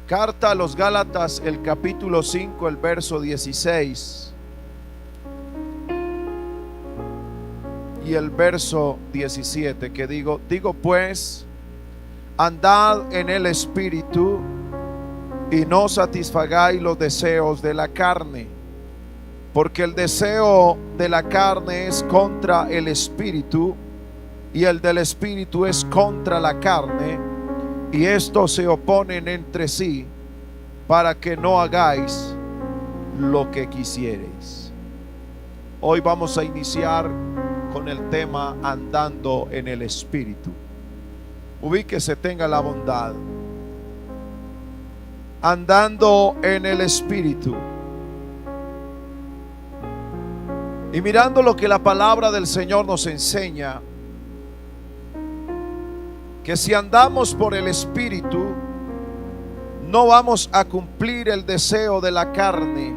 Carta a los Gálatas, el capítulo 5, el verso 16 y el verso 17, que digo pues, andad en el Espíritu y no satisfagáis los deseos de la carne, porque el deseo de la carne es contra el Espíritu y el del Espíritu es contra la carne, y estos se oponen entre sí para que no hagáis lo que quisiereis. Hoy vamos a iniciar con el tema andando en el Espíritu. Ubíquese, tenga la bondad. Andando en el Espíritu. Y mirando lo que la palabra del Señor nos enseña, que si andamos por el Espíritu, no vamos a cumplir el deseo de la carne,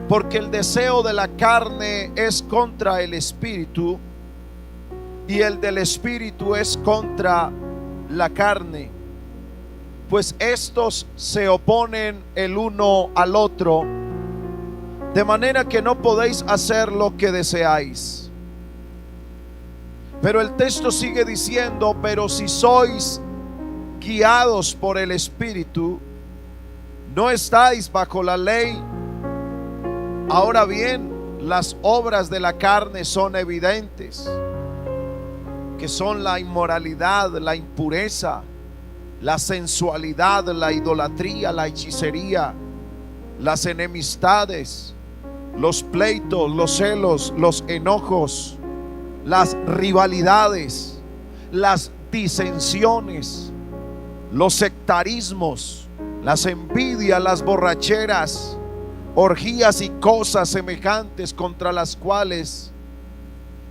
porque el deseo de la carne es contra el Espíritu y el del Espíritu es contra la carne, pues estos se oponen el uno al otro, de manera que no podéis hacer lo que deseáis. Pero el texto sigue diciendo: pero si sois guiados por el Espíritu, no estáis bajo la ley. Ahora bien, las obras de la carne son evidentes, que son la inmoralidad, la impureza, la sensualidad, la idolatría, la hechicería, las enemistades, los pleitos, los celos, los enojos, las rivalidades, las disensiones, los sectarismos, las envidias, las borracheras, orgías y cosas semejantes, contra las cuales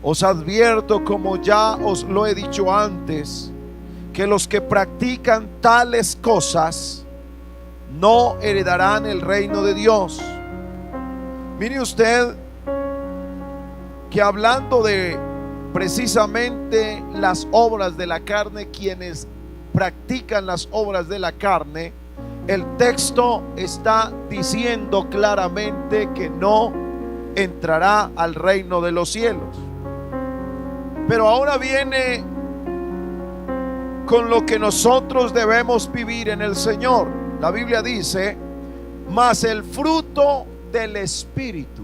os advierto, como ya os lo he dicho antes, que los que practican tales cosas no heredarán el reino de Dios. Mire usted que hablando de precisamente las obras de la carne, quienes practican las obras de la carne, el texto está diciendo claramente que no entrará al reino de los cielos. Pero ahora viene con lo que nosotros debemos vivir en el Señor. La Biblia dice: mas el fruto del Espíritu.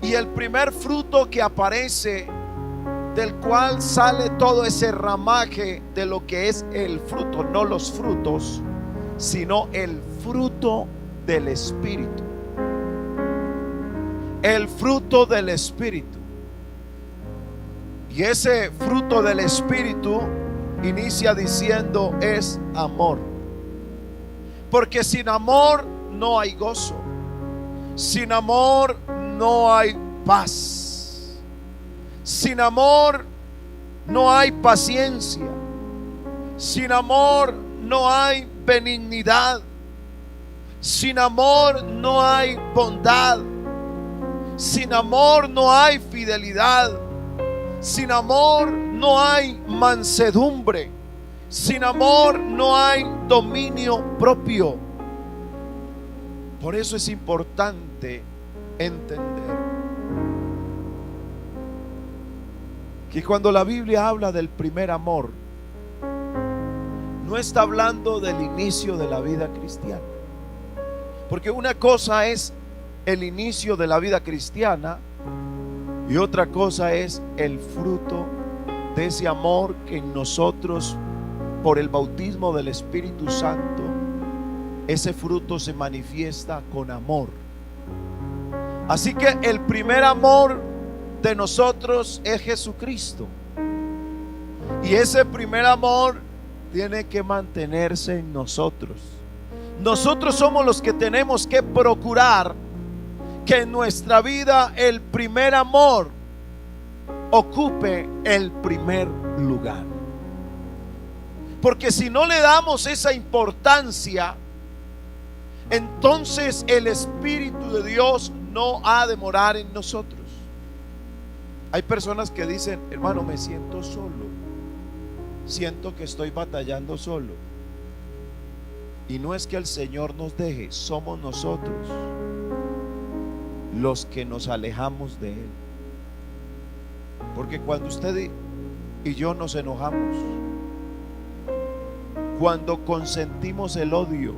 Y el primer fruto que aparece, del cual sale todo ese ramaje de lo que es el fruto, no los frutos, sino el fruto del Espíritu. El fruto del Espíritu. Y ese fruto del Espíritu inicia diciendo: es amor. Porque sin amor no hay gozo. Sin amor no hay paz. Sin amor no hay paciencia. Sin amor no hay benignidad. Sin amor no hay bondad. Sin amor no hay fidelidad. Sin amor no hay mansedumbre. Sin amor no hay dominio propio. Por eso es importante entender que cuando la Biblia habla del primer amor, no está hablando del inicio de la vida cristiana. Porque una cosa es el inicio de la vida cristiana y otra cosa es el fruto de ese amor que en nosotros, por el bautismo del Espíritu Santo, ese fruto se manifiesta con amor. Así que el primer amor de nosotros es Jesucristo. Y ese primer amor tiene que mantenerse en nosotros. Nosotros somos los que tenemos que procurar que en nuestra vida el primer amor ocupe el primer lugar. Porque si no le damos esa importancia, entonces el Espíritu de Dios no ha de morar en nosotros. Hay personas que dicen: hermano, me siento solo, siento que estoy batallando solo. Y no es que el Señor nos deje, somos nosotros los que nos alejamos de Él. Porque cuando usted y yo nos enojamos, cuando consentimos el odio,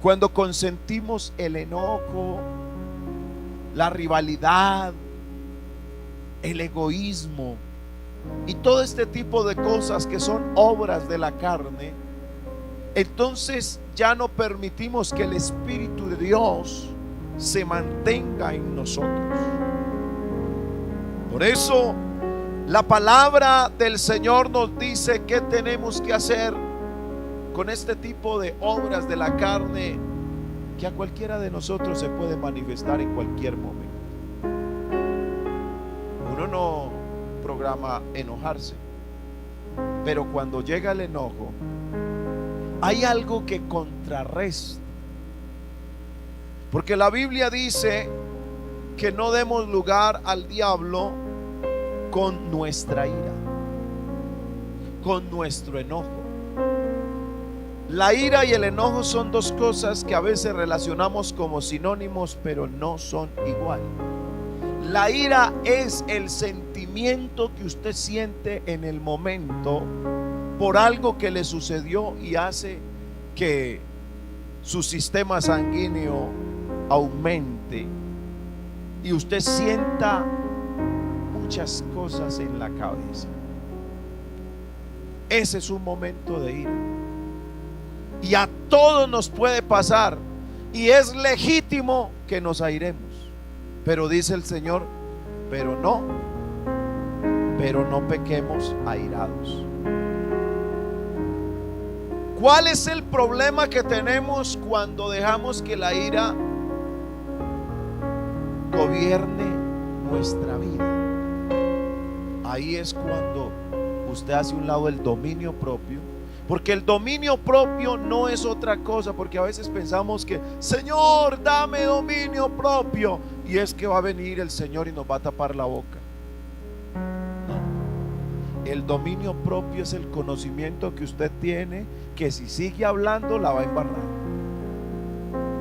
cuando consentimos el enojo, la rivalidad, el egoísmo y todo este tipo de cosas que son obras de la carne, entonces ya no permitimos que el Espíritu de Dios se mantenga en nosotros. Por eso la palabra del Señor nos dice qué tenemos que hacer con este tipo de obras de la carne que a cualquiera de nosotros se puede manifestar en cualquier momento. Uno no programa enojarse, pero cuando llega el enojo, hay algo que contrarresta. Porque la Biblia dice que no demos lugar al diablo con nuestra ira, con nuestro enojo. La ira y el enojo son dos cosas que a veces relacionamos como sinónimos, pero no son igual. La ira es el sentimiento que usted siente en el momento por algo que le sucedió y hace que su sistema sanguíneo aumente y usted sienta muchas cosas en la cabeza. Ese es un momento de ira y a todos nos puede pasar y es legítimo que nos airemos, pero dice el Señor, pero no pequemos airados. ¿Cuál es el problema que tenemos cuando dejamos que la ira gobierne nuestra vida? Ahí es cuando usted hace un lado el dominio propio, porque el dominio propio no es otra cosa, porque a veces pensamos que Señor, dame dominio propio, y es que va a venir el Señor y nos va a tapar la boca. No, el dominio propio es el conocimiento que usted tiene, que si sigue hablando la va a embarrar.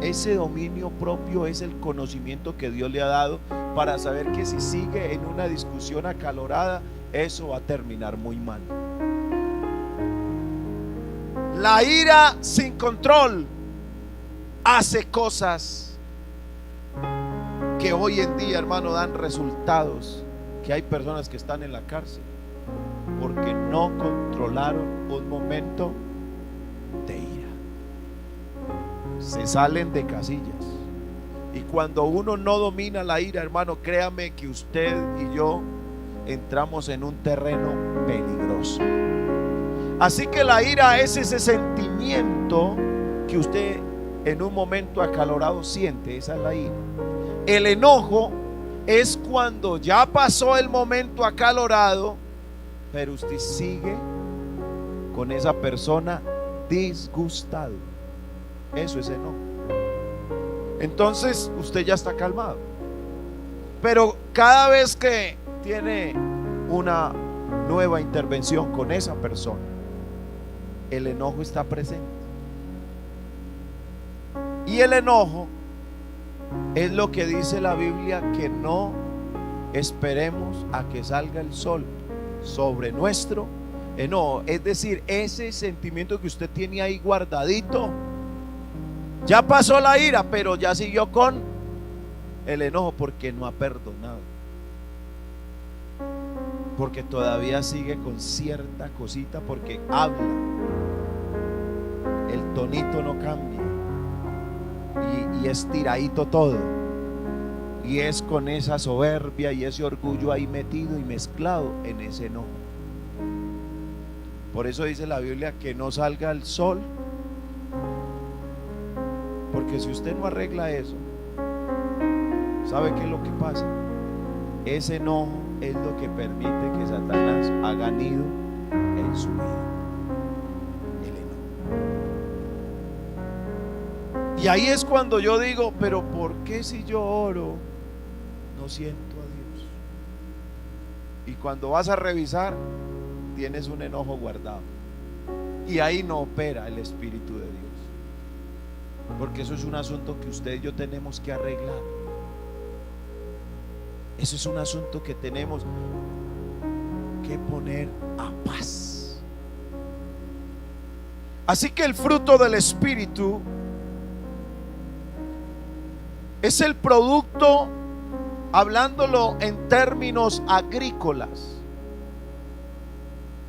Ese dominio propio es el conocimiento que Dios le ha dado para saber que si sigue en una discusión acalorada, eso va a terminar muy mal. La ira sin control hace cosas que hoy en día, hermano, dan resultados, que hay personas que están en la cárcel porque no controlaron un momento de ira. Se salen de casillas. Y cuando uno no domina la ira, hermano, créame que usted y yo entramos en un terreno peligroso. Así que la ira es ese sentimiento que usted en un momento acalorado siente. Esa es la ira. El enojo es cuando ya pasó el momento acalorado, pero usted sigue con esa persona disgustado. Eso es enojo. Entonces usted ya está calmado, pero cada vez que tiene una nueva intervención con esa persona, el enojo está presente. Y el enojo es lo que dice la Biblia, que no esperemos a que salga el sol sobre nuestro enojo. Es decir, ese sentimiento que usted tiene ahí guardadito, ya pasó la ira, pero ya siguió con el enojo porque no ha perdonado, porque todavía sigue con cierta cosita, porque habla, el tonito no cambia y es tiradito todo, y es con esa soberbia y ese orgullo ahí metido y mezclado en ese enojo. Por eso dice la Biblia que no salga el sol, porque si usted no arregla eso, ¿sabe qué es lo que pasa? Ese enojo es lo que permite que Satanás haga nido en su vida. El enojo. Y ahí es cuando yo digo, pero ¿por qué si yo oro no siento a Dios? Y cuando vas a revisar, tienes un enojo guardado. y ahí no opera el Espíritu de Dios, porque eso es un asunto que usted y yo tenemos que arreglar. Eso es un asunto que tenemos que poner a paz. Así que el fruto del Espíritu es el producto, hablándolo en términos agrícolas.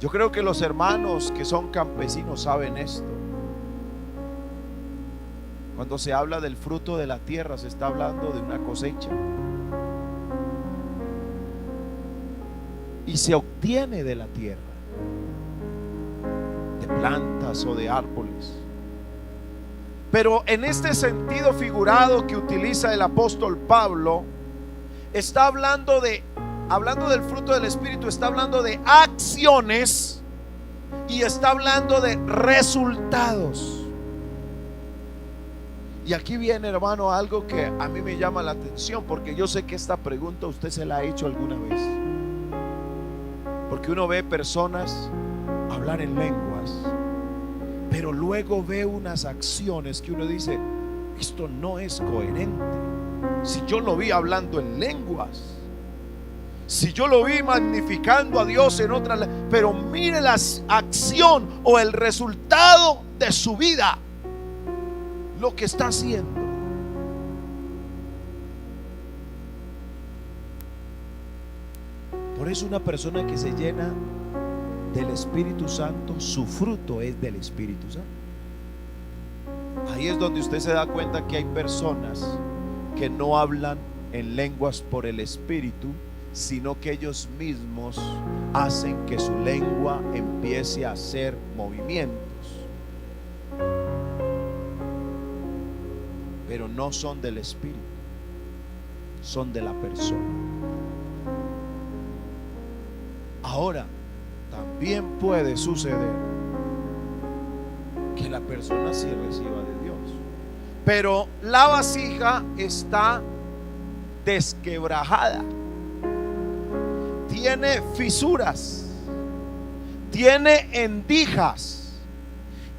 Yo creo que los hermanos que son campesinos saben esto. Cuando se habla del fruto de la tierra, se está hablando de una cosecha, y se obtiene de la tierra, de plantas o de árboles. Pero en este sentido figurado que utiliza el apóstol Pablo, está hablando del fruto del Espíritu, está hablando de acciones y está hablando de resultados. Y aquí viene, hermano, algo que a mí me llama la atención, porque yo sé que esta pregunta usted se la ha hecho alguna vez. Porque uno ve personas hablar en lenguas, pero luego ve unas acciones que uno dice: esto no es coherente. Si yo lo vi hablando en lenguas, si yo lo vi magnificando a Dios en otra, pero mire la acción o el resultado de su vida, lo que está haciendo. Por eso una persona que se llena del Espíritu Santo, su fruto es del Espíritu Santo. Ahí es donde usted se da cuenta que hay personas que no hablan en lenguas por el Espíritu, sino que ellos mismos hacen que su lengua empiece a hacer movimientos, pero no son del Espíritu, son de la persona. Ahora, también puede suceder que la persona sí reciba de Dios, pero la vasija está desquebrajada, tiene fisuras, tiene endijas.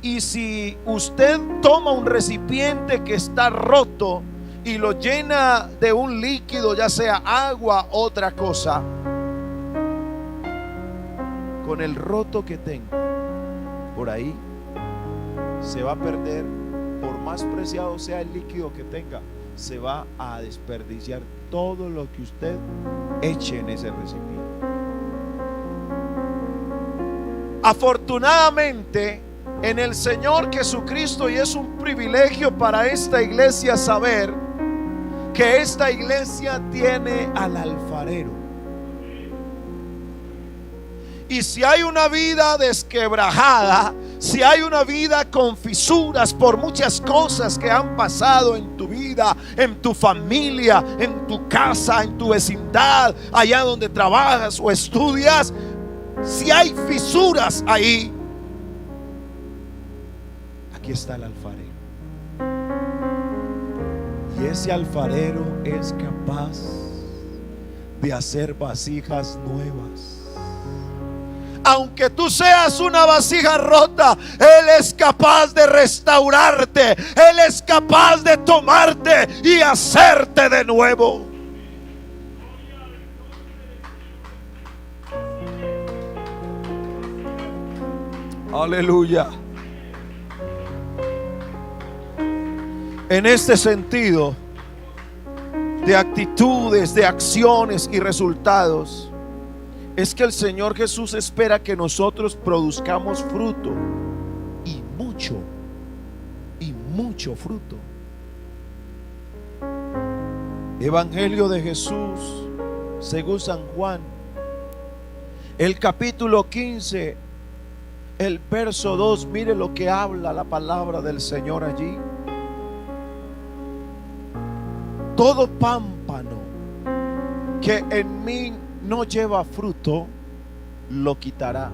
Y si usted toma un recipiente que está roto y lo llena de un líquido, ya sea agua u otra cosa, con el roto que tenga por ahí, se va a perder. Por más preciado sea el líquido que tenga, se va a desperdiciar todo lo que usted eche en ese recipiente. Afortunadamente, en el Señor Jesucristo, y es un privilegio para esta iglesia saber que esta iglesia tiene al alfarero. Y si hay una vida desquebrajada, si hay una vida con fisuras por muchas cosas que han pasado en tu vida, en tu familia, en tu casa, en tu vecindad, allá donde trabajas o estudias, si hay fisuras ahí, aquí está el alfarero. Y ese alfarero es capaz de hacer vasijas nuevas. Aunque tú seas una vasija rota, Él es capaz de restaurarte. Él es capaz de tomarte y hacerte de nuevo. Aleluya. En este sentido de actitudes, de acciones y resultados, es que el Señor Jesús espera que nosotros produzcamos fruto, y mucho fruto. Evangelio de Jesús según San Juan, el capítulo 15, el verso 2. Mire lo que habla la palabra del Señor allí. Todo pámpano que en mí no lleva fruto, lo quitará.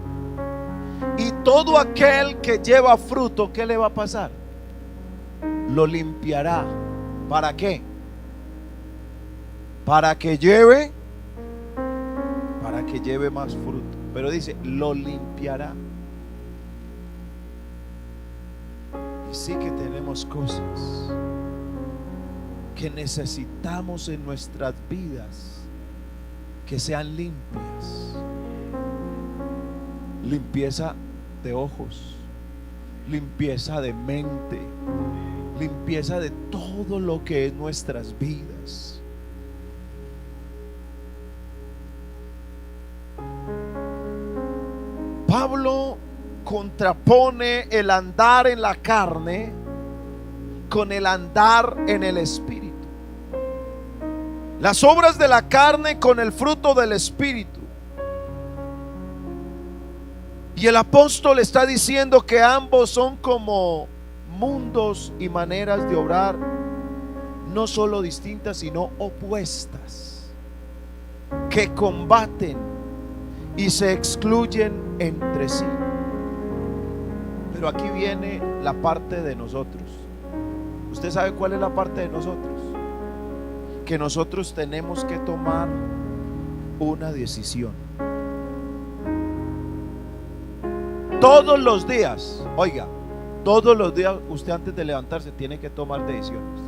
Y todo aquel que lleva fruto, ¿qué le va a pasar? Lo limpiará. ¿Para qué? Para que lleve más fruto. Pero dice, lo limpiará. Y sí que tenemos cosas que necesitamos en nuestras vidas que sean limpias. Limpieza de ojos, limpieza de mente, limpieza de todo lo que es nuestras vidas. Pablo contrapone el andar en la carne con el andar en el espíritu. Las obras de la carne con el fruto del espíritu. Y el apóstol está diciendo que ambos son como mundos y maneras de obrar, no solo distintas, sino opuestas, que combaten y se excluyen entre sí. Pero aquí viene la parte de nosotros. ¿Usted sabe cuál es la parte de nosotros? Que nosotros tenemos que tomar una decisión. Todos los días, oiga, todos los días usted antes de levantarse tiene que tomar decisiones.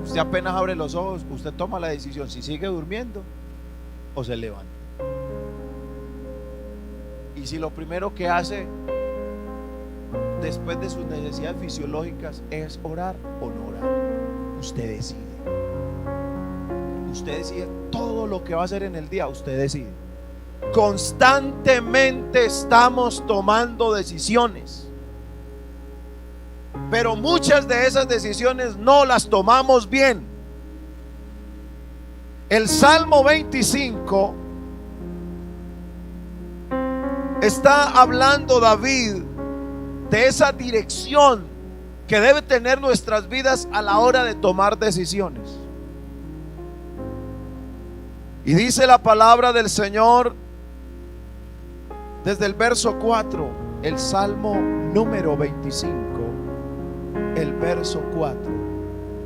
Usted apenas abre los ojos, usted toma la decisión si sigue durmiendo o se levanta. Y si lo primero que hace después de sus necesidades fisiológicas es orar o no orar, usted decide. Usted decide todo lo que va a hacer en el día, usted decide. Constantemente estamos tomando decisiones, pero muchas de esas decisiones no las tomamos bien. El Salmo 25 está hablando David de esa dirección que debe tener nuestras vidas a la hora de tomar decisiones. Y dice la palabra del Señor desde el verso 4, el Salmo número 25, el verso 4,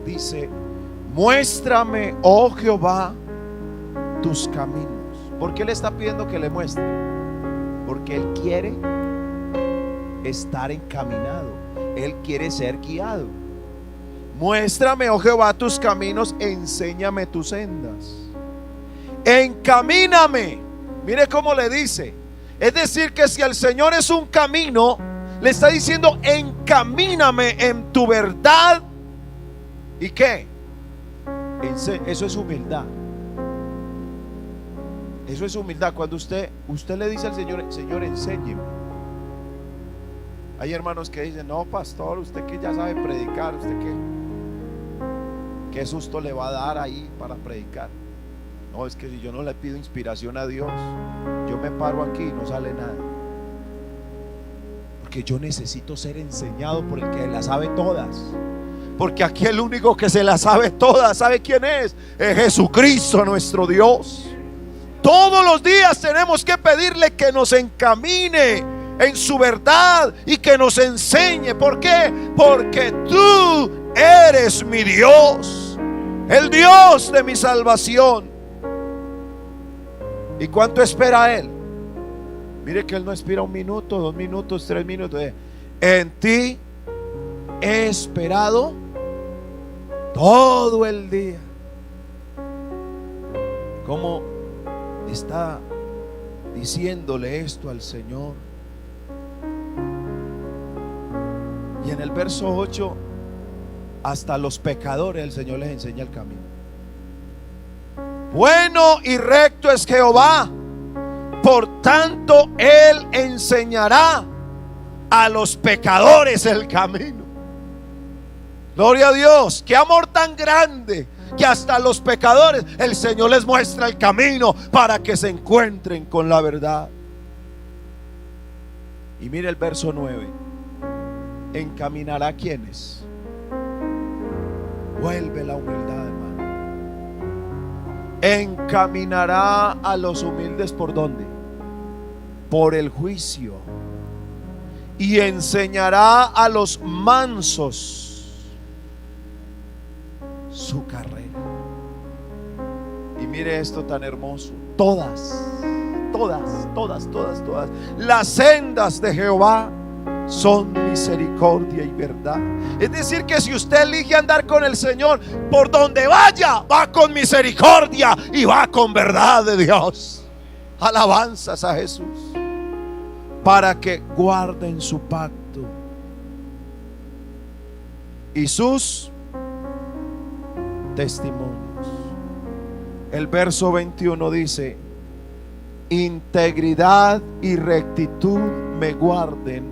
dice: muéstrame, oh Jehová, tus caminos. ¿Por qué le está pidiendo que le muestre? Porque Él quiere estar encaminado, Él quiere ser guiado. Muéstrame, oh Jehová, tus caminos, enséñame tus sendas. Encamíname. Mire cómo le dice. Es decir, que si el Señor es un camino, le está diciendo: encamíname en tu verdad. ¿Y qué? Eso es humildad. Eso es humildad. Cuando usted le dice al Señor: Señor, enséñeme. Hay hermanos que dicen: no, pastor, usted que ya sabe predicar, usted qué susto le va a dar ahí para predicar. No, es que si yo no le pido inspiración a Dios, yo me paro aquí y no sale nada. Porque yo necesito ser enseñado por el que las sabe todas. Porque aquí el único que se las sabe todas, ¿sabe quién es? Es Jesucristo nuestro Dios. Todos los días tenemos que pedirle que nos encamine en su verdad y que nos enseñe. ¿Por qué? Porque tú eres mi Dios, el Dios de mi salvación. ¿Y cuánto espera Él? Mire que Él no espera 1 minuto, 2 minutos, 3 minutos. En ti he esperado todo el día. ¿Cómo está diciéndole esto al Señor? Y en el verso 8, hasta los pecadores el Señor les enseña el camino. Bueno y recto es Jehová, por tanto Él enseñará a los pecadores el camino. Gloria a Dios. Qué amor tan grande, que hasta los pecadores el Señor les muestra el camino para que se encuentren con la verdad. Y mire el verso 9: encaminará a quienes. Vuelve la humildad, hermano. Encaminará a los humildes. ¿Por dónde? Por el juicio. Y enseñará a los mansos su carrera. Y mire esto tan hermoso: todas las sendas de Jehová son misericordia y verdad. Es decir, que si usted elige andar con el Señor, por donde vaya, va con misericordia y va con verdad de Dios. Alabanzas a Jesús. Para que guarden su pacto y sus testimonios. El verso 21 dice: integridad y rectitud me guarden,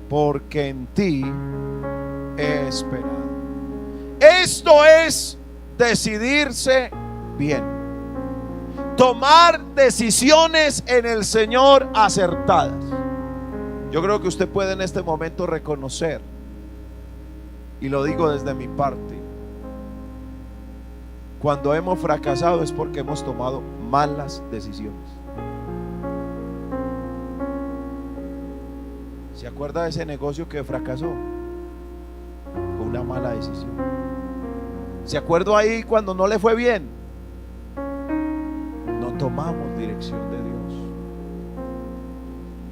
porque en ti he esperado. Esto es decidirse bien, tomar decisiones en el Señor acertadas. Yo creo que usted puede en este momento reconocer, y lo digo desde mi parte, cuando hemos fracasado es porque hemos tomado malas decisiones. ¿Se acuerda de ese negocio que fracasó? Fue una mala decisión. ¿Se acuerda ahí cuando no le fue bien? No tomamos dirección de Dios.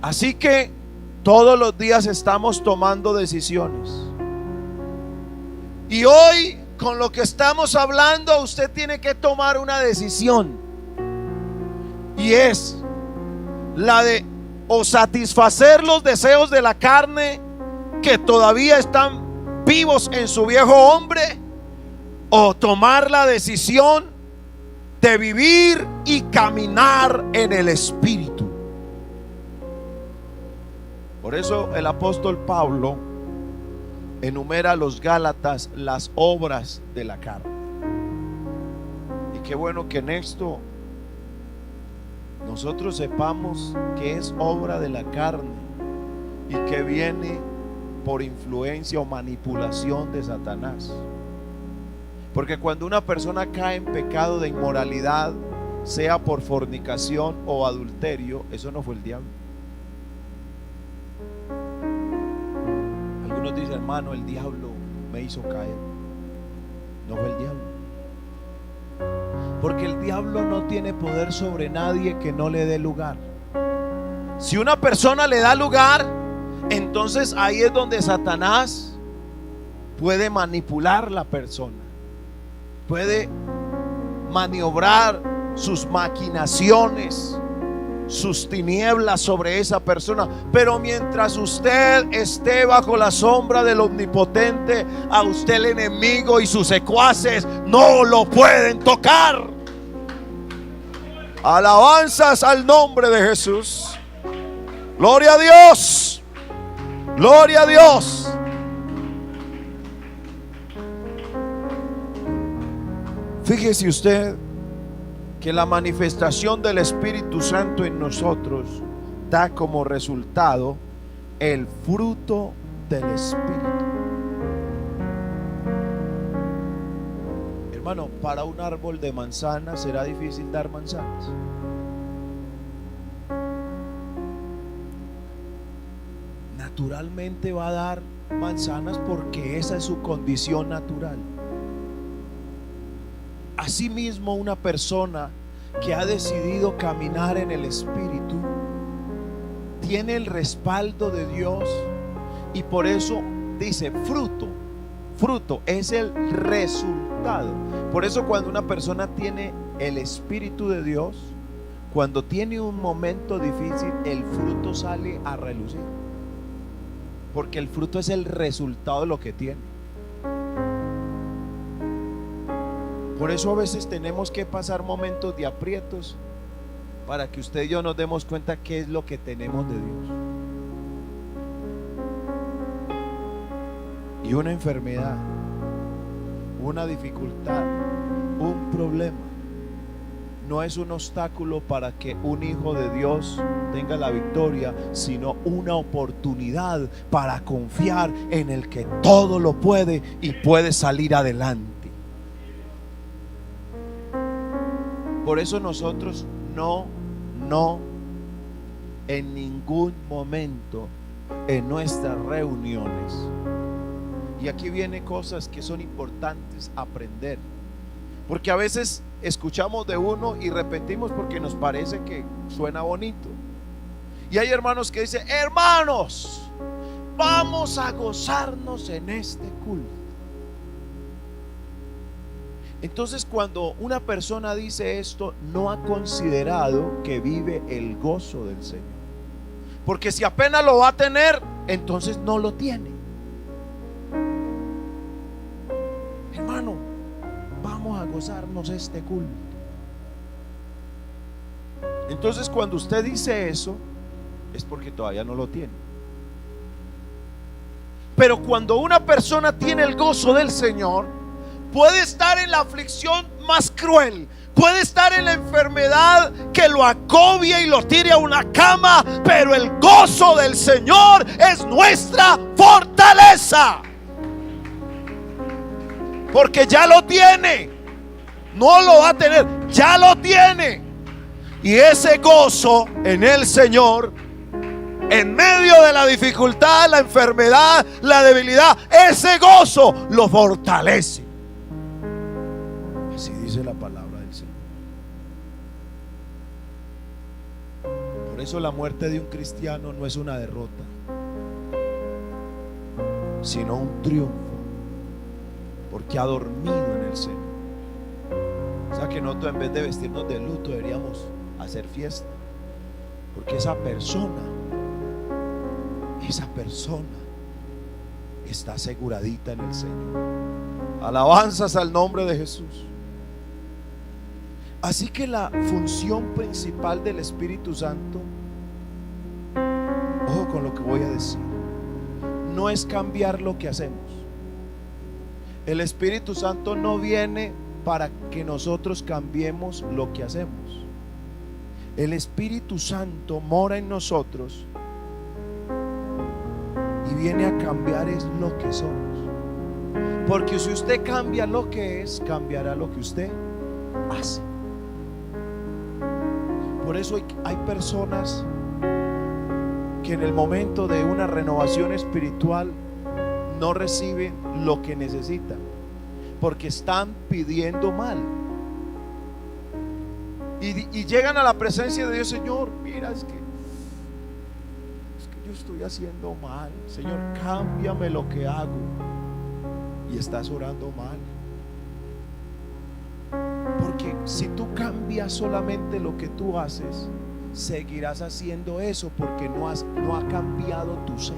Así que todos los días estamos tomando decisiones. Y hoy, con lo que estamos hablando, usted tiene que tomar una decisión. Y es la de o satisfacer los deseos de la carne que todavía están vivos en su viejo hombre, o tomar la decisión de vivir y caminar en el Espíritu. Por eso el apóstol Pablo enumera a los Gálatas las obras de la carne. Y qué bueno que en esto nosotros sepamos que es obra de la carne y que viene por influencia o manipulación de Satanás. Porque cuando una persona cae en pecado de inmoralidad, sea por fornicación o adulterio, eso no fue el diablo. Algunos dicen: hermano, el diablo me hizo caer. No fue el diablo. Porque el diablo no tiene poder sobre nadie que no le dé lugar. Si una persona le da lugar, entonces ahí es donde Satanás puede manipular la persona, puede maniobrar sus maquinaciones, sus tinieblas sobre esa persona. Pero mientras usted esté bajo la sombra del Omnipotente, a usted el enemigo y sus secuaces no lo pueden tocar. Alabanzas al nombre de Jesús. Gloria a Dios. Gloria a Dios. Fíjese usted que la manifestación del Espíritu Santo en nosotros da como resultado el fruto del Espíritu. Hermano, para un árbol de manzanas será difícil dar manzanas. Naturalmente va a dar manzanas porque esa es su condición natural. Asimismo, una persona que ha decidido caminar en el Espíritu tiene el respaldo de Dios, y por eso dice fruto. Fruto es el resultado. Por eso cuando una persona tiene el Espíritu de Dios, cuando tiene un momento difícil, el fruto sale a relucir, porque el fruto es el resultado de lo que tiene. Por eso a veces tenemos que pasar momentos de aprietos para que usted y yo nos demos cuenta qué es lo que tenemos de Dios. Y una enfermedad, una dificultad, un problema no es un obstáculo para que un hijo de Dios tenga la victoria, sino una oportunidad para confiar en el que todo lo puede y puede salir adelante. Por eso nosotros no en ningún momento en nuestras reuniones, y aquí vienen cosas que son importantes aprender, porque a veces escuchamos de uno y repetimos porque nos parece que suena bonito. Y hay hermanos que dicen: hermanos, vamos a gozarnos en este culto. Entonces, cuando una persona dice esto, no ha considerado que vive el gozo del Señor. Porque si apenas lo va a tener, entonces no lo tiene. Hermano, vamos a gozarnos este culto. Entonces, cuando usted dice eso, es porque todavía no lo tiene. Pero cuando una persona tiene el gozo del Señor, puede estar en la aflicción más cruel, puede estar en la enfermedad que lo agobie y lo tire a una cama, pero el gozo del Señor es nuestra fortaleza. Porque ya lo tiene, no lo va a tener, ya lo tiene. Y ese gozo en el Señor, en medio de la dificultad, la enfermedad, la debilidad, ese gozo lo fortalece. Así dice la palabra del Señor. Por eso la muerte de un cristiano no es una derrota, sino un triunfo, porque ha dormido en el Señor. O sea que nosotros, en vez de vestirnos de luto, deberíamos hacer fiesta, porque esa persona está aseguradita en el Señor. Alabanzas al nombre de Jesús. Así que la función principal del Espíritu Santo, ojo con lo que voy a decir, no es cambiar lo que hacemos. El Espíritu Santo no viene para que nosotros cambiemos lo que hacemos. El Espíritu Santo mora en nosotros y viene a cambiar es lo que somos. Porque si usted cambia lo que es, cambiará lo que usted hace. Por eso hay personas que en el momento de una renovación espiritual no reciben lo que necesitan, porque están pidiendo mal. Y llegan a la presencia de Dios: Señor, mira, es que yo estoy haciendo mal. Señor, cámbiame lo que hago. Y estás orando mal. Porque si tú cambias solamente lo que tú haces, seguirás haciendo eso, porque no ha cambiado tu ser.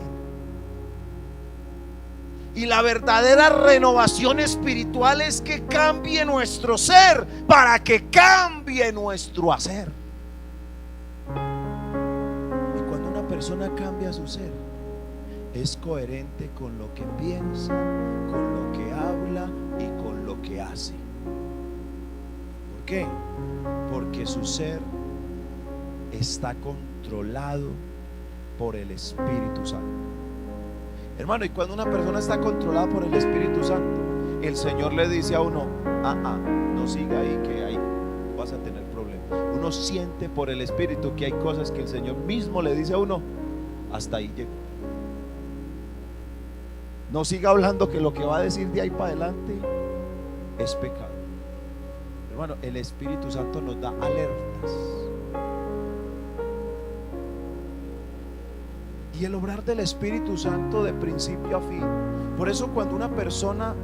Y la verdadera renovación espiritual es que cambie nuestro ser para que cambie nuestro hacer. Y cuando una persona cambia su ser, es coherente con lo que piensa, con lo que habla y con lo que hace. ¿Por qué? Porque su ser está controlado por el Espíritu Santo. Hermano, y cuando una persona está controlada por el Espíritu Santo, el Señor le dice a uno: no siga ahí, que ahí vas a tener problemas. Uno siente por el Espíritu que hay cosas que el Señor mismo le dice a uno: hasta ahí llegó. No siga hablando, que lo que va a decir de ahí para adelante es pecado. Hermano, el Espíritu Santo nos da alertas. Y el obrar del Espíritu Santo de principio a fin. Por eso cuando una persona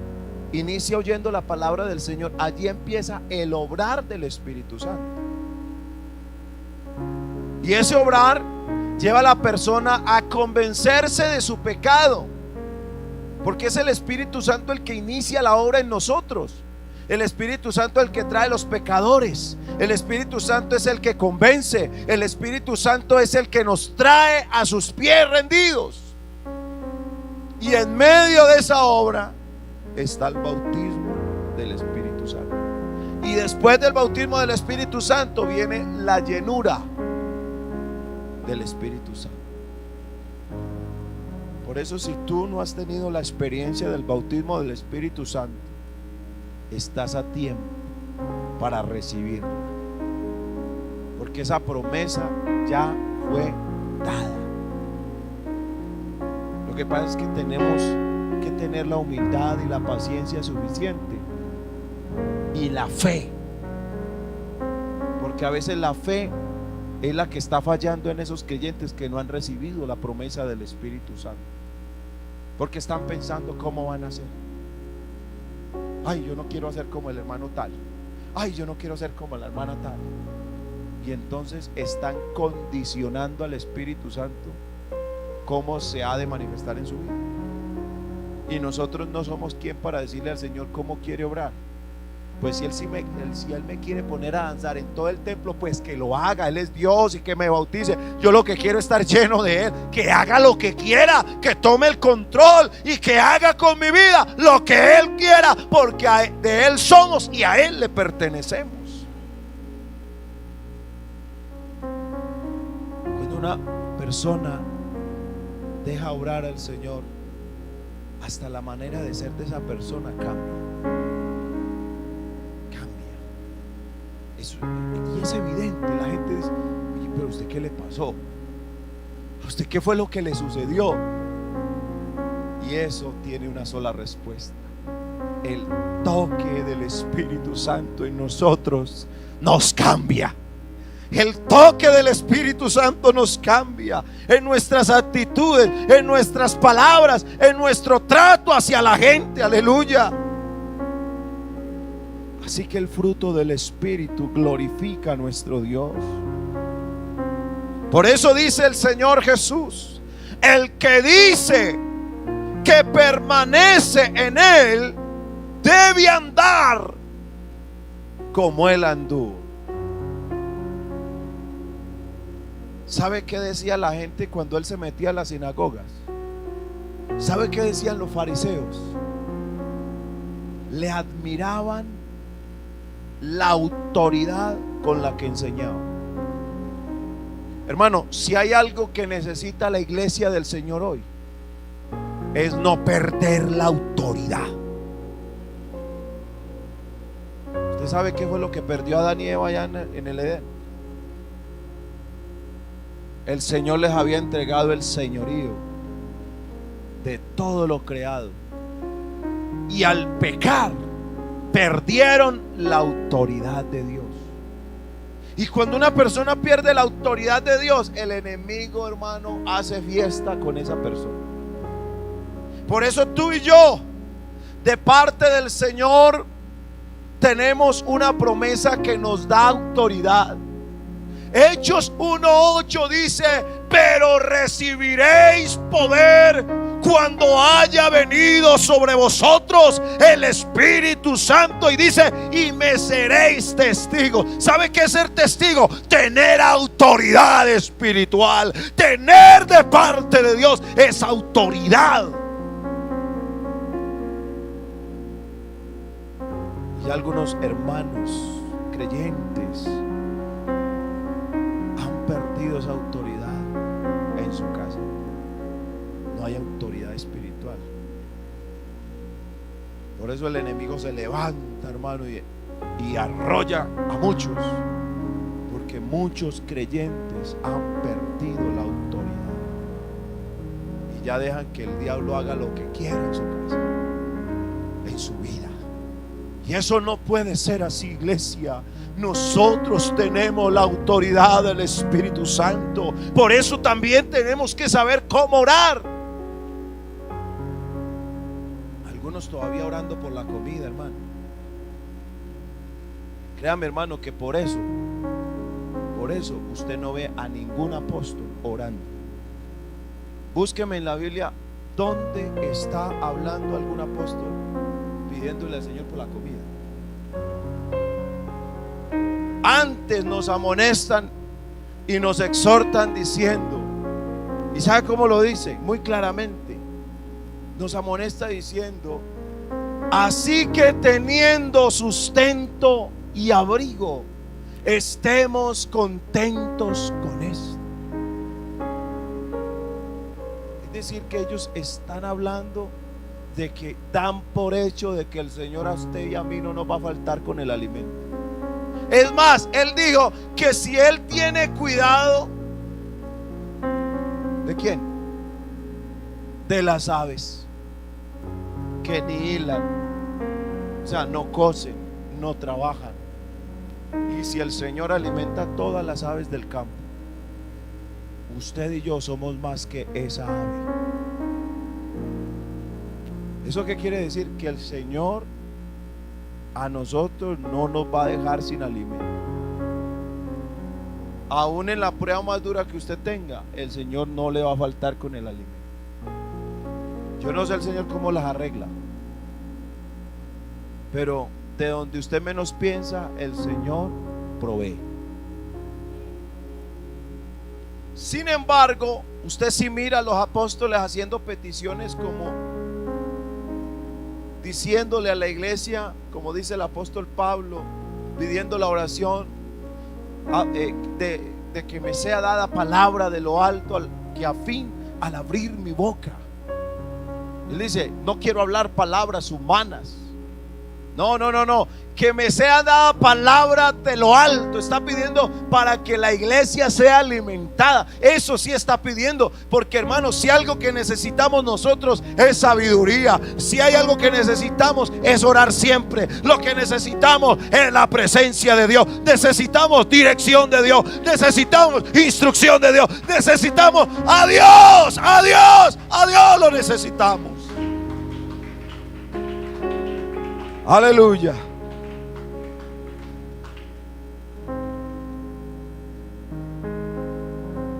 inicia oyendo la palabra del Señor, allí empieza el obrar del Espíritu Santo. Y ese obrar lleva a la persona a convencerse de su pecado, porque es el Espíritu Santo el que inicia la obra en nosotros. El Espíritu Santo es el que trae los pecadores. El Espíritu Santo es el que convence. El Espíritu Santo es el que nos trae a sus pies rendidos. Y en medio de esa obra está el bautismo del Espíritu Santo. Y después del bautismo del Espíritu Santo viene la llenura del Espíritu Santo. Por eso, si tú no has tenido la experiencia del bautismo del Espíritu Santo, estás a tiempo para recibirlo, porque esa promesa ya fue dada. Lo que pasa es que tenemos que tener la humildad y la paciencia suficiente y la fe, porque a veces la fe es la que está fallando en esos creyentes que no han recibido la promesa del Espíritu Santo. porque están pensando cómo van a ser. Ay, yo no quiero ser como el hermano tal. Ay, yo no quiero ser como la hermana tal. Y entonces están condicionando al Espíritu Santo cómo se ha de manifestar en su vida. Y nosotros no somos quien para decirle al Señor cómo quiere obrar. Pues si Él me quiere poner a danzar en todo el templo, pues que lo haga. Él es Dios y que me bautice. Yo lo que quiero es estar lleno de Él. Que haga lo que quiera, que tome el control y que haga con mi vida lo que Él quiera, porque de Él somos y a Él le pertenecemos. Cuando una persona deja obrar al Señor, hasta la manera de ser de esa persona cambia. Y es evidente. La gente dice: oye, pero ¿a usted qué le pasó? ¿A usted qué fue lo que le sucedió? Y eso tiene una sola respuesta: el toque del Espíritu Santo en nosotros nos cambia. El toque del Espíritu Santo nos cambia en nuestras actitudes, en nuestras palabras, en nuestro trato hacia la gente. Aleluya. Así que el fruto del Espíritu glorifica a nuestro Dios. Por eso dice el Señor Jesús: el que dice que permanece en Él debe andar como Él anduvo. ¿Sabe qué decía la gente cuando Él se metía a las sinagogas? ¿Sabe qué decían los fariseos? Le admiraban la autoridad con la que enseñaba. Hermano, si hay algo que necesita la iglesia del Señor hoy, es no perder la autoridad. ¿Usted sabe qué fue lo que perdió Adán y Eva allá en el Edén? El Señor les había entregado el señorío de todo lo creado, y al pecar perdieron la autoridad de Dios. Y cuando una persona pierde la autoridad de Dios, el enemigo, hermano, hace fiesta con esa persona. Por eso tú y yo, de parte del Señor, tenemos una promesa que nos da autoridad. Hechos 1:8 dice: pero recibiréis poder cuando haya venido sobre vosotros el Espíritu Santo. Y dice: y me seréis testigos. ¿Sabe qué es ser testigo? Tener autoridad espiritual. Tener de parte de Dios esa autoridad. Y algunos hermanos creyentes han perdido esa autoridad en su casa. No hay autoridad espiritual. Por eso el enemigo se levanta, hermano, y arrolla a muchos, porque muchos creyentes han perdido la autoridad y ya dejan que el diablo haga lo que quiera en su casa, en su vida. Y eso no puede ser así, iglesia. Nosotros tenemos la autoridad del Espíritu Santo. Por eso también tenemos que saber cómo orar. Algunos todavía orando por la comida, hermano. Créame, hermano, que por eso usted no ve a ningún apóstol orando. Búsqueme en la Biblia dónde está hablando algún apóstol pidiéndole al Señor por la comida. Antes nos amonestan y nos exhortan diciendo, y ¿sabe cómo lo dice? Muy claramente nos amonesta diciendo: así que teniendo sustento y abrigo, estemos contentos con esto. Es decir, que ellos están hablando de que dan por hecho de que el Señor a usted y a mí no nos va a faltar con el alimento. Es más, Él dijo que si Él tiene cuidado, ¿de quién? De las aves, que ni hilan, o sea, no cocen, no trabajan. Y si el Señor alimenta todas las aves del campo, usted y yo somos más que esa ave. ¿Eso qué quiere decir? Que el Señor a nosotros no nos va a dejar sin alimento. Aún en la prueba más dura que usted tenga, el Señor no le va a faltar con el alimento. Yo no sé el Señor cómo las arregla, pero de donde usted menos piensa, el Señor provee. Sin embargo, usted sí mira a los apóstoles haciendo peticiones, como diciéndole a la iglesia, como dice el apóstol Pablo, pidiendo la oración de que me sea dada palabra de lo alto, que a fin al abrir mi boca. Él dice: no quiero hablar palabras humanas. No, que me sea dada palabra de lo alto. Está pidiendo para que la iglesia sea alimentada. Eso sí está pidiendo, porque hermanos, si algo que necesitamos nosotros es sabiduría, si hay algo que necesitamos es orar siempre. Lo que necesitamos es la presencia de Dios. Necesitamos dirección de Dios. Necesitamos instrucción de Dios. Necesitamos a Dios, a Dios, a Dios lo necesitamos. Aleluya.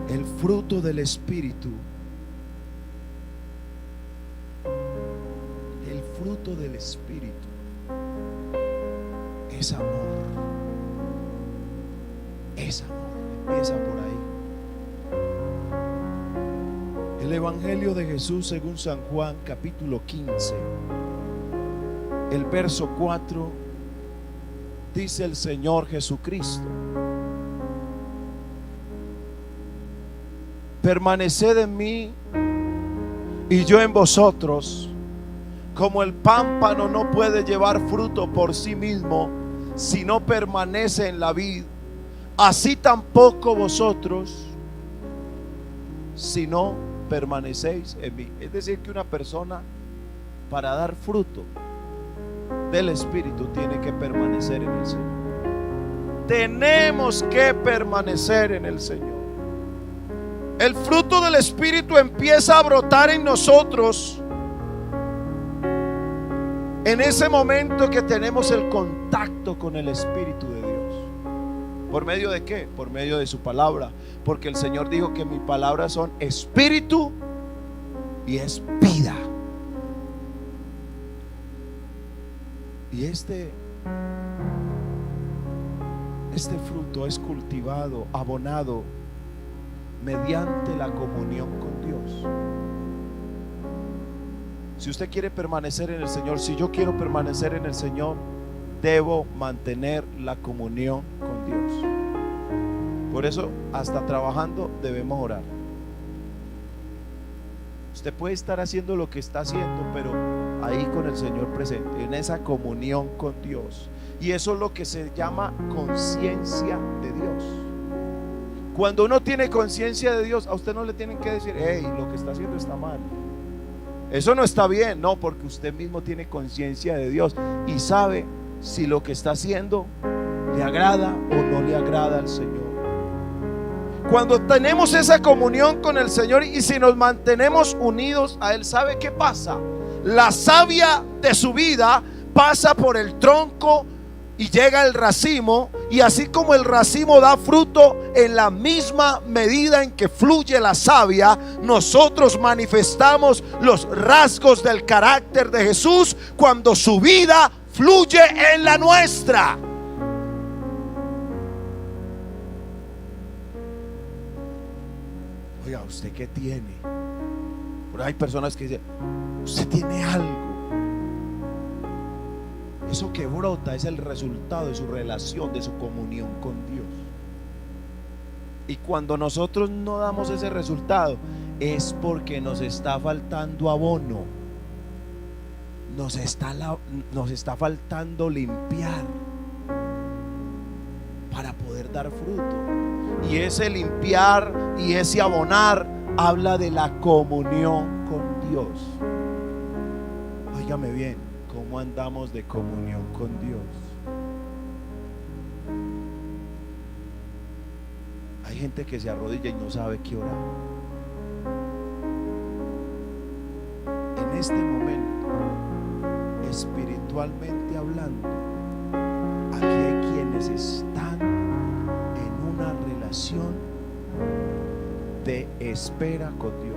El fruto del Espíritu, el fruto del Espíritu es amor. Es amor. Empieza por ahí. El Evangelio de Jesús según San Juan, capítulo 15. El verso 4, dice el Señor Jesucristo: permaneced en mí y yo en vosotros. Como el pámpano no puede llevar fruto por sí mismo si no permanece en la vid, así tampoco vosotros si no permanecéis en mí. Es decir, que una persona, para dar fruto del Espíritu, tiene que permanecer en el Señor. Tenemos que permanecer en el Señor. El fruto del Espíritu empieza a brotar en nosotros en ese momento que tenemos el contacto con el Espíritu de Dios. ¿Por medio de qué? Por medio de su palabra. Porque el Señor dijo que mis palabras son espíritu y es vida. Y este fruto es cultivado, abonado mediante la comunión con Dios. Si usted quiere permanecer en el Señor, si yo quiero permanecer en el Señor, debo mantener la comunión con Dios. Por eso, hasta trabajando debemos orar. Usted puede estar haciendo lo que está haciendo, pero ahí con el Señor presente, en esa comunión con Dios. Y eso es lo que se llama conciencia de Dios. Cuando uno tiene conciencia de Dios, a usted no le tienen que decir: hey, lo que está haciendo está mal, eso no está bien. No, porque usted mismo tiene conciencia de Dios y sabe si lo que está haciendo le agrada o no le agrada al Señor. Cuando tenemos esa comunión con el Señor y si nos mantenemos unidos a Él, ¿sabe qué pasa? La savia de su vida pasa por el tronco y llega el racimo, y así como el racimo da fruto en la misma medida en que fluye la savia, nosotros manifestamos los rasgos del carácter de Jesús cuando su vida fluye en la nuestra. Oiga, ¿usted qué tiene? Pero hay personas que dicen: usted tiene algo. Eso que brota es el resultado de su relación, de su comunión con Dios. Y cuando nosotros no damos ese resultado, es porque nos está faltando abono. Nos está faltando limpiar para poder dar fruto. Y ese limpiar y ese abonar habla de la comunión con Dios. Óigame bien, ¿cómo andamos de comunión con Dios? Hay gente que se arrodilla y no sabe qué orar. En este momento espiritualmente hablando, aquí hay quienes están en una relación de espera con Dios.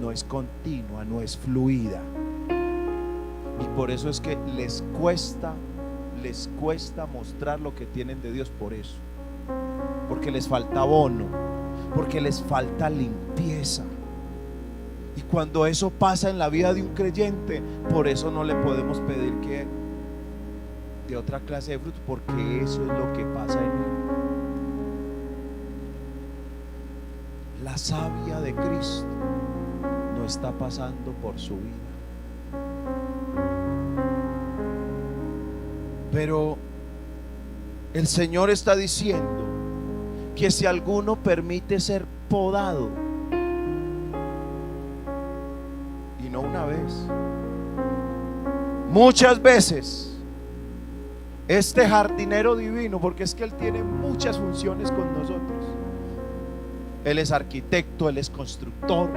No es continua, no es fluida. Y por eso es que les cuesta mostrar lo que tienen de Dios, por eso. Porque les falta abono, porque les falta limpieza. Y cuando eso pasa en la vida de un creyente, por eso no le podemos pedir que de otra clase de frutos, porque eso es lo que pasa en él. La savia de Cristo no está pasando por su vida. Pero el Señor está diciendo que si alguno permite ser podado, y no una vez, muchas veces, este jardinero divino, porque es que Él tiene muchas funciones con nosotros. Él es arquitecto, Él es constructor,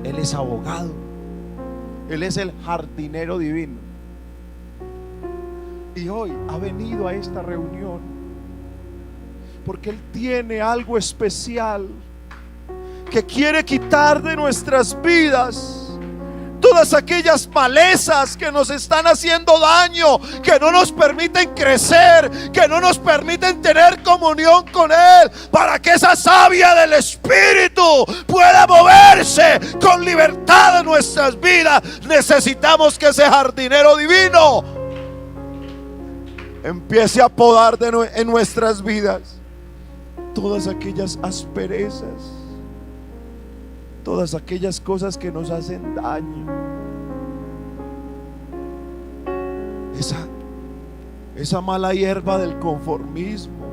Él es abogado, Él es el jardinero divino. Y hoy ha venido a esta reunión porque Él tiene algo especial que quiere quitar de nuestras vidas. Todas aquellas malezas que nos están haciendo daño, que no nos permiten crecer, que no nos permiten tener comunión con Él, para que esa savia del Espíritu pueda moverse con libertad en nuestras vidas. Necesitamos que ese jardinero divino empiece a podar en nuestras vidas todas aquellas asperezas, todas aquellas cosas que nos hacen daño, esa mala hierba del conformismo.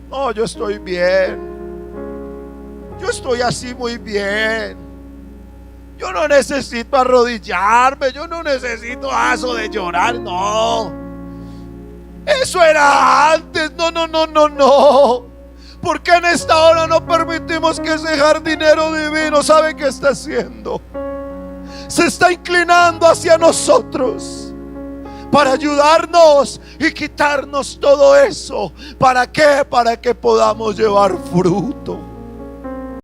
No, yo estoy bien, yo estoy así muy bien, yo no necesito arrodillarme, yo no necesito eso de llorar, no. Eso era antes. No. ¿Por qué en esta hora no permitimos que ese jardinero divino, sabe qué está haciendo? Se está inclinando hacia nosotros para ayudarnos y quitarnos todo eso. ¿Para qué? Para que podamos llevar fruto.